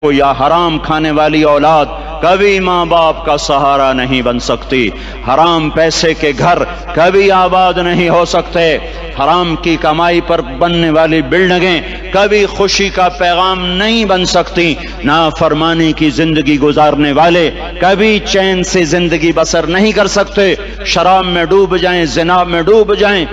یا حرام کھانے والی اولاد کبھی ماں باپ کا سہارا نہیں بن سکتی، حرام پیسے کے گھر کبھی آباد نہیں ہو سکتے، حرام کی کمائی پر بننے والی بلڈنگیں کبھی خوشی کا پیغام نہیں بن سکتی، نافرمانی کی زندگی گزارنے والے کبھی چین سے زندگی بسر نہیں کر سکتے، شراب میں ڈوب جائیں، زنا میں ڈوب جائیں،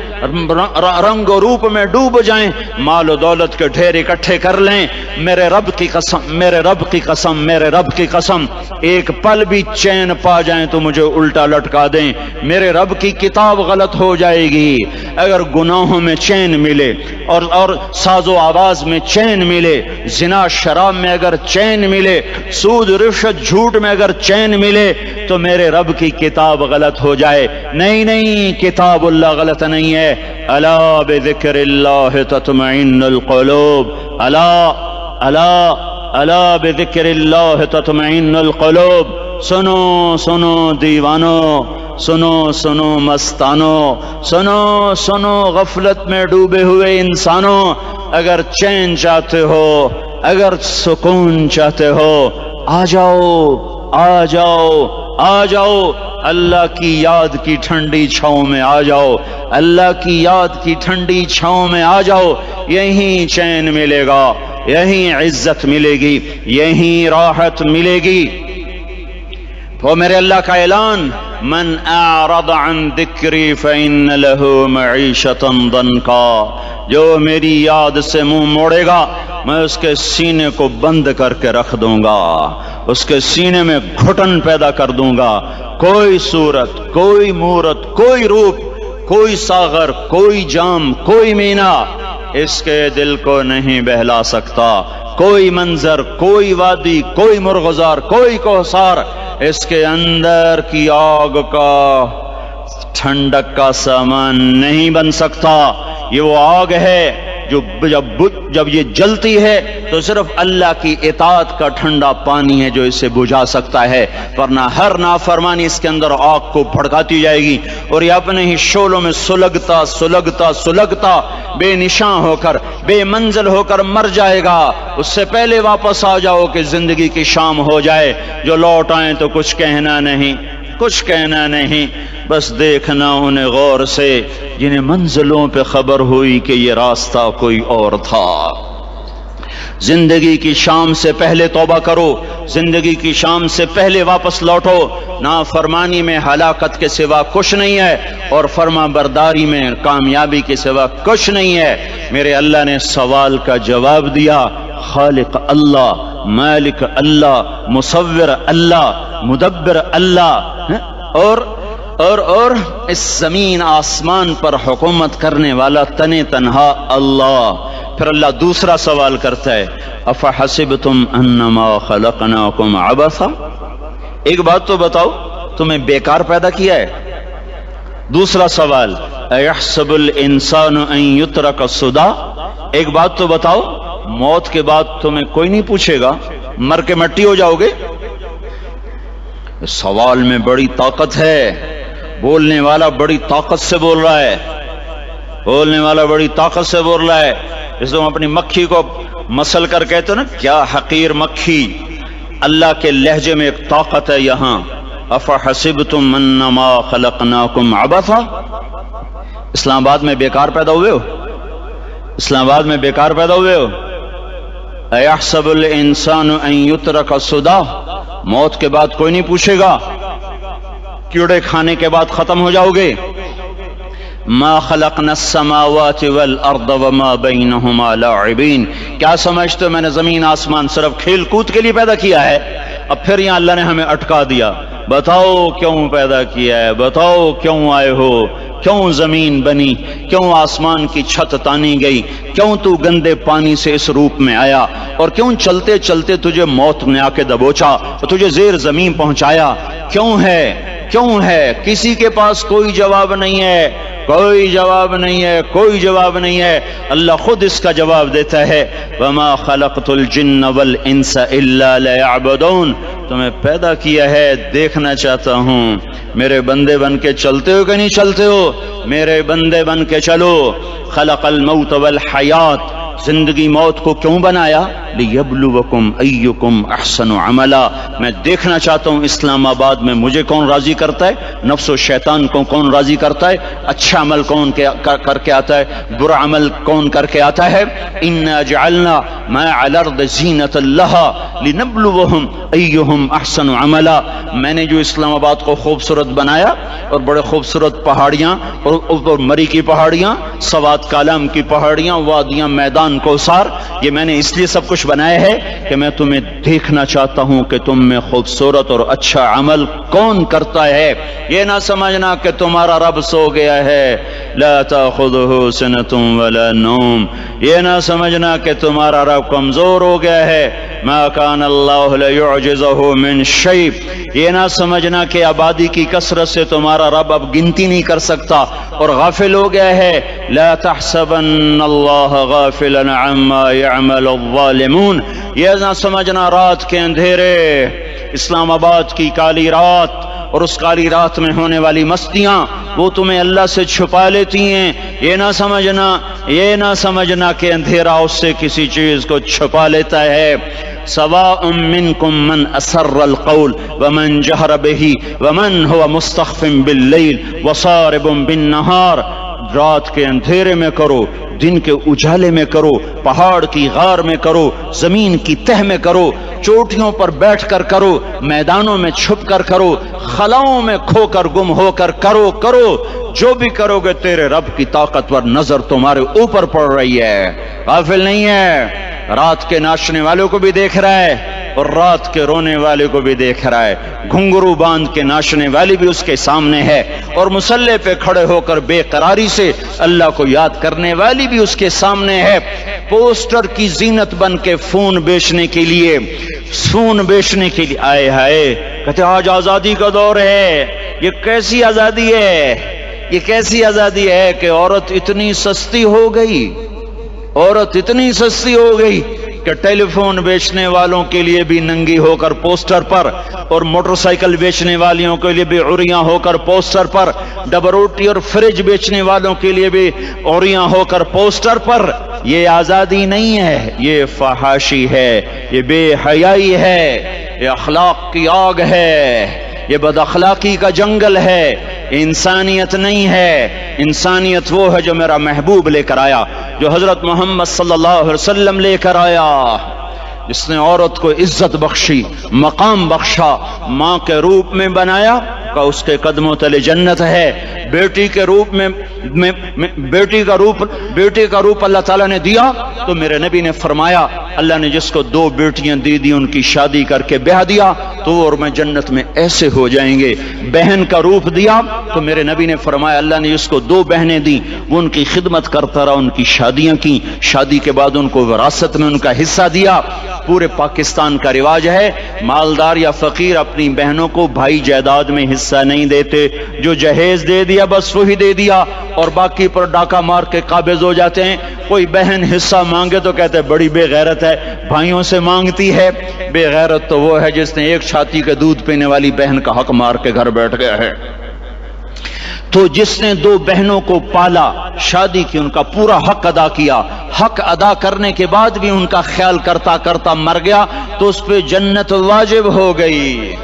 رنگ و روپ میں ڈوب جائیں، مال و دولت کے ڈھیر اکٹھے کر لیں، میرے رب کی قسم، میرے رب کی قسم، میرے رب کی قسم، ایک پل بھی چین پا جائیں تو مجھے الٹا لٹکا دیں، میرے رب کی کتاب غلط ہو جائے گی۔ اگر گناہوں میں چین ملے اور ساز و آواز میں چین ملے، زنا شراب میں اگر چین ملے، سود رشوت جھوٹ میں اگر چین ملے تو میرے رب کی کتاب غلط ہو جائے۔ نہیں، کتاب اللہ غلط نہیں ہے۔ الا بذکر اللہ تطمئن القلوب، الا بذکر اللہ تطمئن القلوب۔ سنو دیوانو، سنو مستانو، سنو غفلت میں ڈوبے ہوئے انسانوں، اگر چین چاہتے ہو، اگر سکون چاہتے ہو، آ جاؤ اللہ کی یاد کی ٹھنڈی چھاؤں میں آ جاؤ، اللہ کی یاد کی ٹھنڈی چھاؤں میں آ جاؤ، یہیں چین ملے گا، یہیں عزت ملے گی، یہیں راحت ملے گی۔ تو میرے اللہ کا اعلان، من اعرض عن ذکری فإن له معیشۃ ضنکا، جو میری یاد سے منہ موڑے گا میں اس کے سینے کو بند کر کے رکھ دوں گا، اس کے سینے میں گھٹن پیدا کر دوں گا، کوئی صورت، کوئی مورت، کوئی روپ، کوئی ساغر، کوئی جام، کوئی مینا اس کے دل کو نہیں بہلا سکتا، کوئی منظر، کوئی وادی، کوئی مرغزار، کوئی کوثر اس کے اندر کی آگ کا ٹھنڈک کا سامان نہیں بن سکتا۔ یہ وہ آگ ہے جو جب یہ جلتی ہے تو صرف اللہ کی اطاعت کا ٹھنڈا پانی ہے جو اسے بجھا سکتا ہے، ورنہ ہر نافرمانی اس کے اندر آگ کو بھڑکاتی جائے گی اور یہ اپنے ہی شعلوں میں سلگتا بے نشاں ہو کر، بے منزل ہو کر مر جائے گا۔ اس سے پہلے واپس آ جاؤ کہ زندگی کی شام ہو جائے، جو لوٹ آئیں تو کچھ کہنا نہیں، بس دیکھنا انہیں غور سے جنہیں منزلوں پہ خبر ہوئی کہ یہ راستہ کوئی اور تھا۔ زندگی کی شام سے پہلے توبہ کرو، زندگی کی شام سے پہلے واپس لوٹو، نافرمانی میں ہلاکت کے سوا کچھ نہیں ہے اور فرما برداری میں کامیابی کے سوا کچھ نہیں ہے۔ میرے اللہ نے سوال کا جواب دیا، خالق اللہ، مالک اللہ، مصور اللہ، مدبر اللہ، اور اس زمین آسمان پر حکومت کرنے والا تنہا اللہ۔ پھر اللہ دوسرا سوال کرتا ہے، افحسبتم انما خلقناکم عبثا، ایک بات تو بتاؤ تمہیں بیکار پیدا کیا ہے؟ دوسرا سوال، ایحسب الانسان ان یترک سدی، ایک بات تو بتاؤ موت کے بعد تمہیں کوئی نہیں پوچھے گا، مر کے مٹی ہو جاؤ گے؟ سوال میں بڑی طاقت ہے، بولنے والا بڑی طاقت سے بول رہا ہے، اس میں اپنی مکھی کو مسل کر کہتے ہیں نا، کیا حقیر مکھی، اللہ کے لہجے میں ایک طاقت ہے یہاں۔ افحسبتم انما خلقناکم عبثا، اسلام آباد میں بیکار پیدا ہوئے ہو؟ ایحسب الانسان ان یترک سدی، موت کے بعد کوئی نہیں پوچھے گا، کیڑے کھانے کے بعد ختم ہو جاؤ گے۔ ما خلقنا السماوات والارض وما بینہما لاعبین، کیا سمجھتے ہو میں نے زمین آسمان صرف کھیل کود کے لیے پیدا کیا ہے؟ اب پھر یہاں اللہ نے ہمیں اٹکا دیا، بتاؤ کیوں پیدا کیا ہے، بتاؤ کیوں آئے ہو، کیوں زمین بنی، کیوں آسمان کی چھت تانی گئی، کیوں تو گندے پانی سے اس روپ میں آیا، اور کیوں چلتے چلتے تجھے موت نے آ کے دبوچا اور تجھے زیر زمین پہنچایا، کیوں ہے؟ کسی کے پاس کوئی جواب نہیں ہے، اللہ خود اس کا جواب دیتا ہے، وما خلقت الجن والانس الا لیعبدون، تمہیں پیدا کیا ہے دیکھنا چاہتا ہوں میرے بندے بن کے چلتے ہو کہ نہیں چلتے ہو، میرے بندے بن کے چلو۔ خلق الموت والحیات، زندگی موت کو کیوں بنایا؟ لیبلوکم ایکم احسن عملا، میں دیکھنا چاہتا ہوں اسلام آباد میں مجھے کون راضی کرتا ہے، نفس و شیطان کو کون راضی کرتا ہے، اچھا عمل کون کر کے آتا ہے، برا عمل کون کر کے آتا ہے۔ انا جعلنا ما علی الارض زینۃ لہا لنبلوہم ایہم احسن عملا، میں نے جو اسلام آباد کو خوبصورت بنایا اور بڑے خوبصورت پہاڑیاں اور مری کی پہاڑیاں، سوات کالام کی پہاڑیاں، وادیاں، میدان کوثر، یہ میں نے اس لیے سب کچھ بنایا ہے کہ میں تمہیں دیکھنا چاہتا ہوں کہ تم میں خوبصورت اور اچھا عمل کون کرتا ہے۔ یہ نہ سمجھنا کہ تمہارا رب سو گیا ہے، لا تأخذہ سنۃ ولا نوم، یہ نہ سمجھنا کہ تمہارا رب کمزور ہو گیا ہے، ما کان اللہ لیعجزہ من شیء، یہ نہ سمجھنا کہ آبادی کی کثرت سے تمہارا رب اب گنتی نہیں کر سکتا اور غافل ہو گیا ہے، لا تحسبن اللہ غافلا عما يعمل الظالمون، یہ نہ سمجھنا رات کے اندھیرے، اسلام آباد کی کالی رات اور اس کالی رات میں ہونے والی مستیاں وہ تمہیں اللہ سے چھپا لیتی ہیں، یہ نہ سمجھنا کہ اندھیرا اس سے کسی چیز کو چھپا لیتا ہے۔ سواء منکم من اسر القول ومن جہر بہ ومن هو مستخف باللیل وصارب بالنہار، رات کے اندھیرے میں کرو، دن کے اجالے میں کرو، پہاڑ کی غار میں کرو، زمین کی تہ میں کرو، چوٹیوں پر بیٹھ کر کرو، میدانوں میں چھپ کر کرو، خلاؤں میں کھو کر گم ہو کر کرو، جو بھی کرو گے تیرے رب کی طاقتور نظر تمہارے اوپر پڑ رہی ہے، غافل نہیں ہے، رات کے ناچنے والوں کو بھی دیکھ رہا ہے اور رات کے رونے والے کو بھی دیکھ رہا ہے، گھنگرو باندھ کے ناچنے والی بھی اس کے سامنے ہے اور مسلح پہ کھڑے ہو کر بے قراری سے اللہ کو یاد کرنے والی بھی اس کے سامنے ہے، پوسٹر کی زینت بن کے فون بیچنے کے لیے آئے ہائے، کہتے آج آزادی کا دور ہے، یہ کیسی آزادی ہے کہ عورت اتنی سستی ہو گئی کہ ٹیلی فون بیچنے والوں کے لیے بھی ننگی ہو کر پوسٹر پر اور موٹر سائیکل بیچنے والیوں کے لیے بھی عریاں ہو کر پوسٹر پر، ڈبل روٹی اور فریج بیچنے والوں کے لیے بھی عریاں ہو کر پوسٹر پر۔ یہ آزادی نہیں ہے، یہ فحاشی ہے، یہ بے حیائی ہے، یہ اخلاق کی آگ ہے، یہ بد اخلاقی کا جنگل ہے، انسانیت نہیں ہے۔ انسانیت وہ ہے جو میرا محبوب لے کر آیا، جو حضرت محمد صلی اللہ علیہ وسلم لے کر آیا، جس نے عورت کو عزت بخشی، مقام بخشا، ماں کے روپ میں بنایا کہ اس کے قدموں تلے جنت ہے، بیٹی کے روپ میں بیٹی کا روپ اللہ تعالیٰ نے دیا تو میرے نبی نے فرمایا اللہ نے جس کو 2 بیٹیاں دی ان کی شادی کر کے بیاہ دیا تو وہ اور میں جنت میں ایسے ہو جائیں گے۔ بہن کا روپ دیا تو میرے نبی نے فرمایا اللہ نے جس کو 2 بہنیں دی وہ ان کی خدمت کرتا رہا، ان کی شادیاں کی، شادی کے بعد ان کو وراثت میں ان کا حصہ دیا۔ پورے پاکستان کا رواج ہے مالدار یا فقیر اپنی بہنوں کو بھائی جائیداد میں حصہ نہیں دیتے، جو جہیز دے دیا بس وہی دے دیا اور باقی پر ڈاکہ مار کے قابض ہو جاتے ہیں۔ کوئی بہن حصہ مانگے تو کہتے ہیں بڑی بے غیرت ہے، بھائیوں سے مانگتی ہے۔ بے غیرت تو وہ ہے جس نے ایک چھاتی کے دودھ پینے والی بہن کا حق مار کے گھر بیٹھ گیا ہے۔ تو جس نے 2 بہنوں کو پالا، شادی کی، ان کا پورا حق ادا کیا، حق ادا کرنے کے بعد بھی ان کا خیال کرتا کرتا مر گیا تو اس پہ جنت واجب ہو گئی۔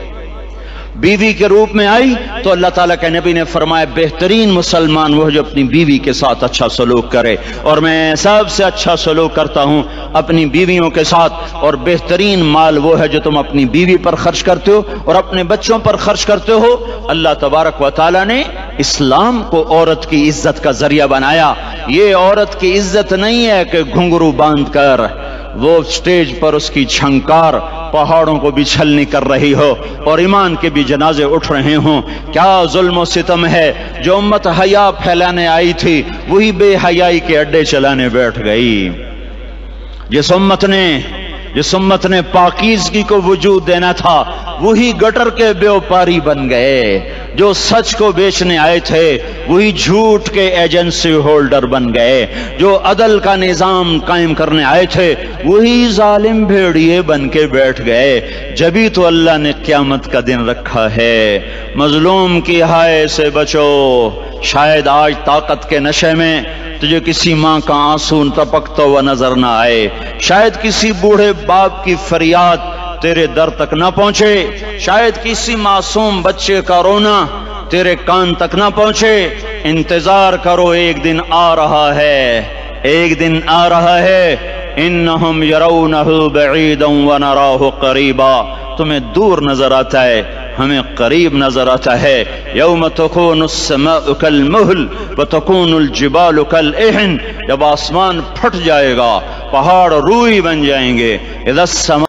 بیوی کے روپ میں آئی تو اللہ تعالیٰ کے نبی نے فرمایا بہترین مسلمان وہ جو اپنی بیوی کے ساتھ اچھا سلوک کرے، اور میں سب سے اچھا سلوک کرتا ہوں اپنی بیویوں کے ساتھ، اور بہترین مال وہ ہے جو تم اپنی بیوی پر خرچ کرتے ہو اور اپنے بچوں پر خرچ کرتے ہو۔ اللہ تبارک و تعالیٰ نے اسلام کو عورت کی عزت کا ذریعہ بنایا۔ یہ عورت کی عزت نہیں ہے کہ گھنگرو باندھ کر وہ سٹیج پر اس کی چھنکار پہاڑوں کو بھی چھلنی کر رہی ہو اور ایمان کے بھی جنازے اٹھ رہے ہوں۔ کیا ظلم و ستم ہے، جو امت حیا پھیلانے آئی تھی وہی بے حیائی کے اڈے چلانے بیٹھ گئی۔ جس امت نے پاکیزگی کو وجود دینا تھا وہی گٹر کے بیوپاری بن گئے، جو سچ کو بیچنے آئے تھے وہی جھوٹ کے ایجنسی ہولڈر بن گئے، جو عدل کا نظام قائم کرنے آئے تھے وہی ظالم بھیڑیے بن کے بیٹھ گئے۔ جبھی تو اللہ نے قیامت کا دن رکھا ہے۔ مظلوم کی ہائے سے بچو، شاید آج طاقت کے نشے میں تجھے کسی ماں کا آنسو ٹپکتا ہوا نظر نہ آئے، شاید کسی بوڑھے باپ کی فریاد تیرے در تک نہ پہنچے، شاید کسی معصوم بچے کا رونا تیرے کان تک نہ پہنچے۔ انتظار کرو، ایک دن آ رہا ہے، ایک دن آ رہا ہے۔ انہم یرونہ بعیدا ونراہ قریبا، تمہیں دور نظر آتا ہے، ہمیں قریب نظر آتا ہے۔ یوم تکون السماء کالمہل وتکون الجبال کالعہن، جب آسمان پھٹ جائے گا، پہاڑ روئی بن جائیں گے۔ اذا السماء